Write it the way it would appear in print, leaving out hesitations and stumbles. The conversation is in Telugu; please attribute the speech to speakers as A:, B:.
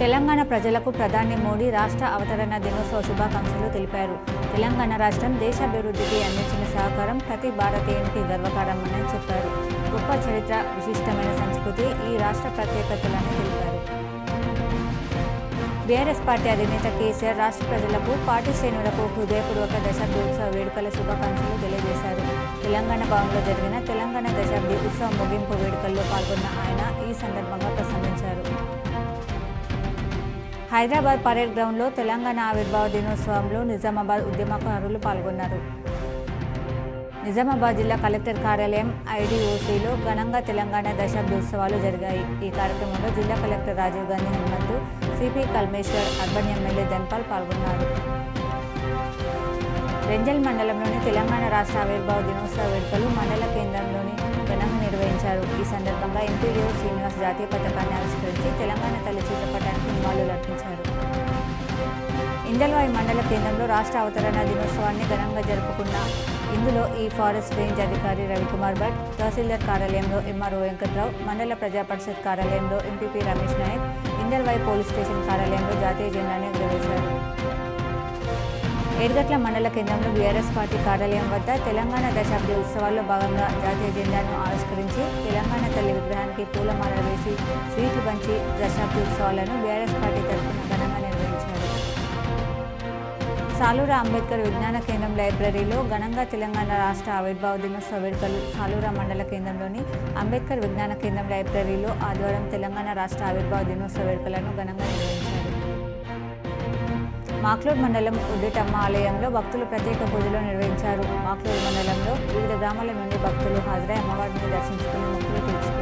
A: తెలంగాణ ప్రజలకు ప్రధాని మోడీ రాష్ట్ర అవతరణ దినోత్సవ శుభాకాంక్షలు తెలిపారు. తెలంగాణ రాష్ట్రం దేశాభివృద్ధికి అందించిన సహకారం ప్రతి భారతీయునికి గర్వకారణమని చెప్పారు. గొప్ప చరిత్ర, విశిష్టమైన సంస్కృతి ఈ రాష్ట్ర ప్రత్యేకతలని తెలిపారు. బీఆర్ఎస్ పార్టీ అధినేత కేసీఆర్ రాష్ట్ర ప్రజలకు, పార్టీ శ్రేణులకు హృదయపూర్వక దశాబ్ది ఉత్సవ వేడుకల శుభాకాంక్షలు తెలియజేశారు. తెలంగాణ భవన్లో జరిగిన తెలంగాణ దశాబ్ది ఉత్సవ ముగింపు వేడుకల్లో పాల్గొన్న ఆయన ఈ సందర్భంగా ప్రసంగించారు. హైదరాబాద్ పరేడ్ గ్రౌండ్లో తెలంగాణ ఆవిర్భావ దినోత్సవంలో నిజామాబాద్ ఉద్యమకారులు పాల్గొన్నారు. నిజామాబాద్ జిల్లా కలెక్టర్ కార్యాలయం ఐడీఓసీలో ఘనంగా తెలంగాణ దశాబ్ది ఉత్సవాలు జరిగాయి. ఈ కార్యక్రమంలో జిల్లా collector Rajiv Gandhi Hanumanthu, CP Kalmeshwar, urban MLA Dhanpal పాల్గొన్నారు. రెంజల్ మండలంలోని తెలంగాణ రాష్ట్ర ఆవిర్భావ దినోత్సవ వేడుకలు మండల కేంద్రంలోని ఘనంగా నిర్వహించారు. ఈ సందర్భంగా ఎంపీడీఓ శ్రీనివాస్ జాతీయ పతాకాన్ని ఆవిష్కరించి తెలంగాణ తల్లి చిత్రపటానికి నివాళులు అర్పించారు. ఇందల్వాయి మండల కేంద్రంలో రాష్ట్ర అవతరణ దినోత్సవాన్ని ఘనంగా జరుపుకున్న ఇందులో ఈ ఫారెస్ట్ రేంజ్ అధికారి రవికుమార్ భట్, తహసీల్దార్ కార్యాలయంలో ఎంఆర్ఓ వెంకట్రావు, మండల ప్రజా పరిషత్ కార్యాలయంలో MPP Ramesh Naik, Indalwai police station కార్యాలయంలో జాతీయ జెండాను ఎగురవేశారు. ఏడ్గట్ల మండల కేంద్రంలో బీఆర్ఎస్ పార్టీ కార్యాలయం వద్ద తెలంగాణ దశాబ్ది ఉత్సవాల్లో భాగంగా జాతీయ జెండాను ఆవిష్కరించి తెలంగాణ తల్లి విగ్రహానికి పూలమాలలు వేసి స్వీట్లు పంచి దశాబ్ది ఉత్సవాలను బీఆర్ఎస్ పార్టీ తరఫున ఘనంగా నిర్వహించారు. సాలూరా అంబేద్కర్ విజ్ఞాన కేంద్రం లైబ్రరీలో ఘనంగా తెలంగాణ రాష్ట్ర ఆవిర్భావ దినోత్సవ వేడుకలు సాలూరా మండల కేంద్రంలోని అంబేద్కర్ విజ్ఞాన కేంద్రం లైబ్రరీలో ఆదివారం తెలంగాణ రాష్ట్ర ఆవిర్భావ దినోత్సవ వేడుకలను ఘనంగా నిర్వహించారు. మాక్లూర్ మండలం ఉడ్డిటమ్మ ఆలయంలో భక్తులు ప్రత్యేక పూజలు నిర్వహించారు. మాక్లూర్ మండలంలో వివిధ గ్రామాల నుండి భక్తులు హాజరై అమ్మవారిని దర్శించుకుని మొక్కులు తీర్చుకున్నారు.